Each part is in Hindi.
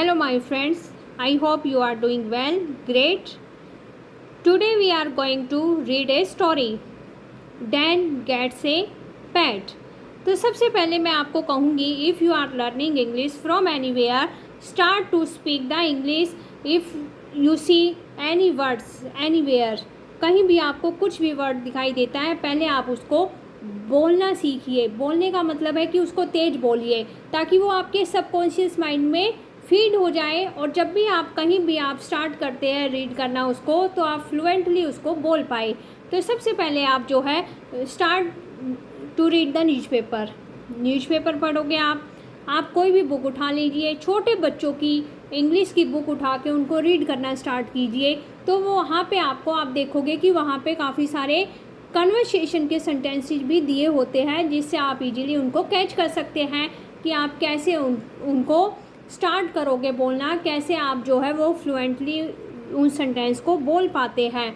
Hello, my friends. I hope you are doing well. Great. Today we are going to read a story. Dan gets a pet. तो सबसे पहले मैं आपको कहूँगी, if you are learning English from anywhere, start to speak the English. If you see any words anywhere, कहीं भी आपको कुछ भी वर्ड दिखाई देता है, पहले आप उसको बोलना सीखिए. बोलने का मतलब है कि उसको तेज बोलिए, ताकि वो आपके सबकॉन्शियस माइंड में फीड हो जाए, और जब भी आप कहीं भी आप स्टार्ट करते हैं रीड करना उसको, तो आप फ्लुएंटली उसको बोल पाए. तो सबसे पहले आप जो है start to read the newspaper पढ़ोगे. आप कोई भी बुक उठा लीजिए. छोटे बच्चों की इंग्लिश की बुक उठा के उनको रीड करना स्टार्ट कीजिए. तो वो वहाँ पे आप देखोगे कि वहाँ पे काफ़ी सारे कन्वर्सेशन के सेंटेंसेस भी दिए होते हैं, जिससे आप इजीली उनको कैच कर सकते हैं कि आप कैसे उनको स्टार्ट करोगे बोलना, कैसे आप जो है वो फ्लुएंटली उन सेंटेंस को बोल पाते हैं.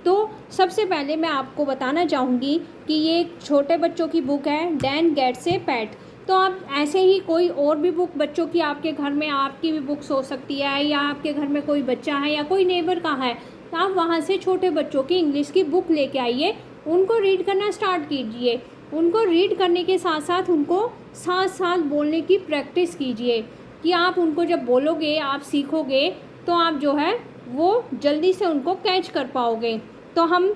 तो सबसे पहले मैं आपको बताना चाहूँगी कि ये एक छोटे बच्चों की बुक है, डैन गेट्स ए पेट. तो आप ऐसे ही कोई और भी बुक बच्चों की आपके घर में, आपकी भी बुक्स हो सकती है, या आपके घर में कोई बच्चा है या कोई नेबर का है, तो आप वहाँ से छोटे बच्चों की इंग्लिश की बुक लेके आइए. उनको रीड करना स्टार्ट कीजिए. उनको रीड करने के साथ साथ उनको साथ साथ बोलने की प्रैक्टिस कीजिए, कि आप उनको जब बोलोगे, आप सीखोगे, तो आप जो है वो जल्दी से उनको कैच कर पाओगे. तो हम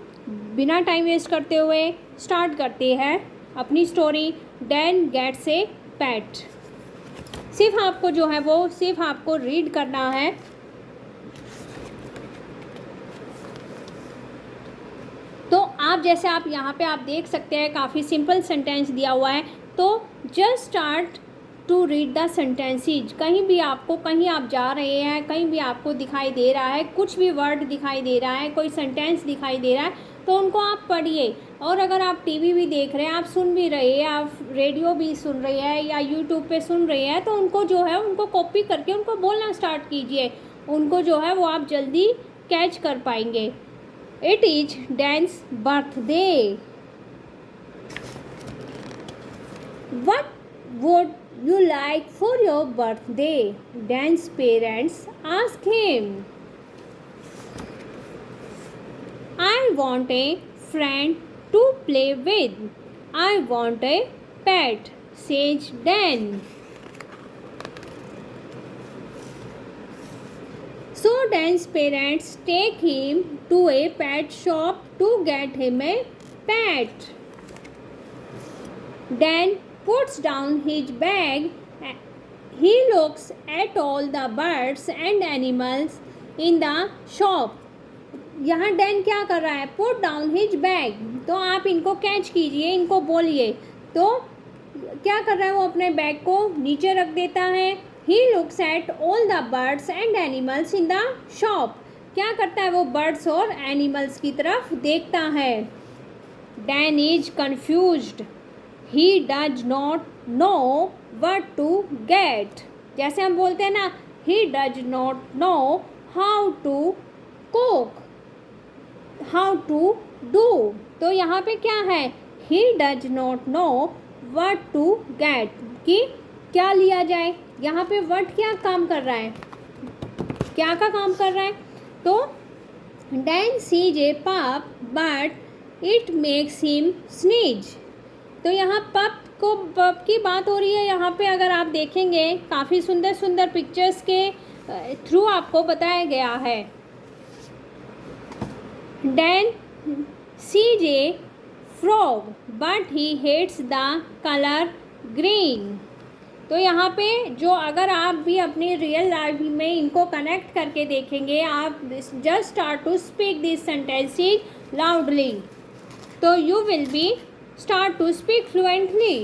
बिना टाइम वेस्ट करते हुए स्टार्ट करते हैं अपनी स्टोरी, डैन गेट्स ए पेट. सिर्फ आपको जो है वो सिर्फ आपको रीड करना है. तो आप जैसे आप यहाँ पे आप देख सकते हैं, काफ़ी सिंपल सेंटेंस दिया हुआ है. तो just start to read the sentences. कहीं आप जा रहे हैं, कहीं भी आपको दिखाई दे रहा है, कुछ भी वर्ड दिखाई दे रहा है, कोई सेंटेंस दिखाई दे रहा है, तो उनको आप पढ़िए. और अगर आप टीवी भी देख रहे हैं, आप सुन भी रहे हैं, आप रेडियो भी सुन रहे हैं या यूट्यूब पे सुन रहे हैं, तो उनको जो है उनको कॉपी करके उनको बोलना स्टार्ट कीजिए. उनको जो है वो आप जल्दी कैच कर पाएंगे. It is dance birthday. What would you like for your birthday? Dan's parents asked him. I want a friend to play with. I want a pet, says Dan. So Dan's parents take him to a pet shop to get him a pet. Dan puts down his bag. He looks at all the birds and animals in the shop. यहाँ डैन क्या कर रहा है? Put down his bag. तो आप इनको कैच कीजिए, इनको बोलिए. तो क्या कर रहा है वो? अपने बैग को नीचे रख देता है. He looks at all the birds and animals in the shop. क्या करता है वो? बर्ड्स और एनिमल्स की तरफ देखता है. Dan is confused. He does not know what to get. जैसे हम बोलते हैं ना, he does not know how to cook, how to do. तो यहाँ पे क्या है? He does not know what to get, कि क्या लिया जाए. यहाँ पे what क्या काम कर रहा है? क्या का काम कर रहा है? तो Dan sees a pup but it makes him sneeze. तो यहाँ पप की बात हो रही है. यहाँ पे अगर आप देखेंगे, काफ़ी सुंदर सुंदर पिक्चर्स के थ्रू आपको बताया गया है. Dan sees a frog but he hates the colour green. तो यहाँ पे जो अगर आप भी अपनी रियल लाइफ में इनको कनेक्ट करके देखेंगे, आप just start to speak this sentences loudly, तो you will be start to speak fluently.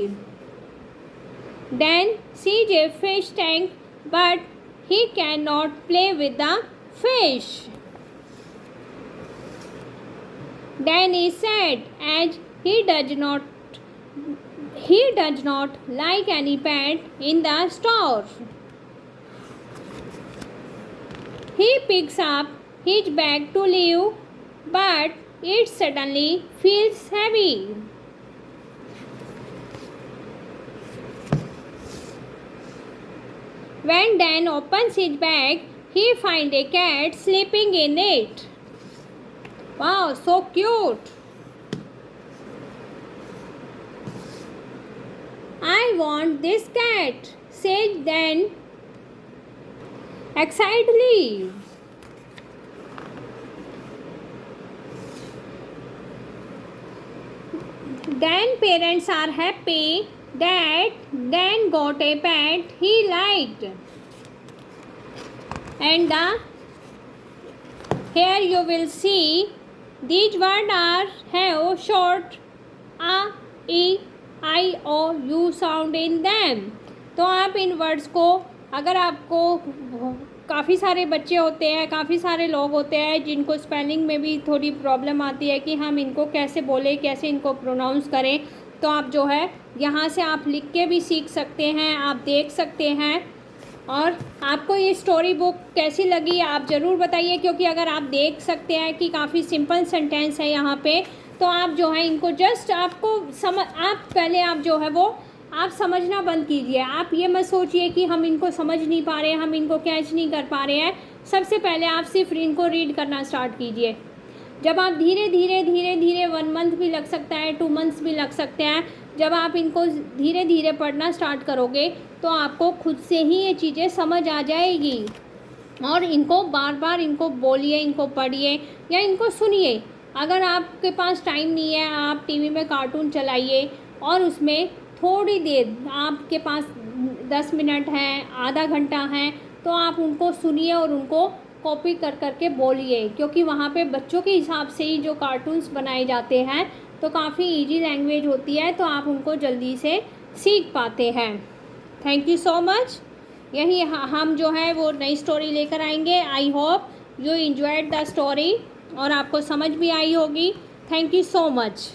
Dan sees a fish tank but he cannot play with the fish. Dan is sad as he does not like any pet in the store. He picks up his bag to leave, but it suddenly feels heavy. When Dan opens his bag, he finds a cat sleeping in it. Wow, so cute. I want this cat, said Dan excitedly. Dan parents are happy that Dan got a pet he liked. And here you will see these words have short a, e, I, o, u sound in them. तो आप इन वर्ड्स को, अगर आपको काफ़ी सारे बच्चे होते हैं, काफ़ी सारे लोग होते हैं जिनको स्पेलिंग में भी थोड़ी प्रॉब्लम आती है कि हम इनको कैसे बोलें, कैसे इनको प्रोनाउंस करें, तो आप जो है यहाँ से आप लिख के भी सीख सकते हैं, आप देख सकते हैं। और आपको ये स्टोरी बुक कैसी लगी आप ज़रूर बताइए, क्योंकि अगर आप देख सकते हैं कि काफ़ी सिंपल सेंटेंस है यहाँ पे, तो आप जो है इनको जस्ट आपको आप पहले आप जो है वो आप समझना बंद कीजिए। आप ये मत सोचिए कि हम इनको समझ नहीं पा रहे हैं, हम इनको कैच नहीं कर पा रहे हैं। सबसे पहले आप सिर्फ इनको रीड करना स्टार्ट कीजिए। जब आप धीरे धीरे 1 मंथ भी लग सकता है, 2 मंथ्स भी लग सकते हैं, जब आप इनको धीरे धीरे पढ़ना स्टार्ट करोगे तो आपको खुद से ही ये चीज़ें समझ आ जाएगी। और इनको बार बार इनको बोलिए, इनको पढ़िए या इनको सुनिए। अगर आपके पास टाइम नहीं है, आप टीवी में कार्टून चलाइए और उसमें थोड़ी देर आपके पास 10 मिनट हैं, आधा घंटा है, तो आप उनको सुनिए और उनको कॉपी कर करके बोलिए, क्योंकि वहाँ पे बच्चों के हिसाब से ही जो कार्टून्स बनाए जाते हैं तो काफ़ी इजी लैंग्वेज होती है, तो आप उनको जल्दी से सीख पाते हैं। Thank you so much. यही हम जो है वो नई स्टोरी लेकर आएंगे। I hope you enjoyed the story और आपको समझ भी आई होगी। Thank you so much.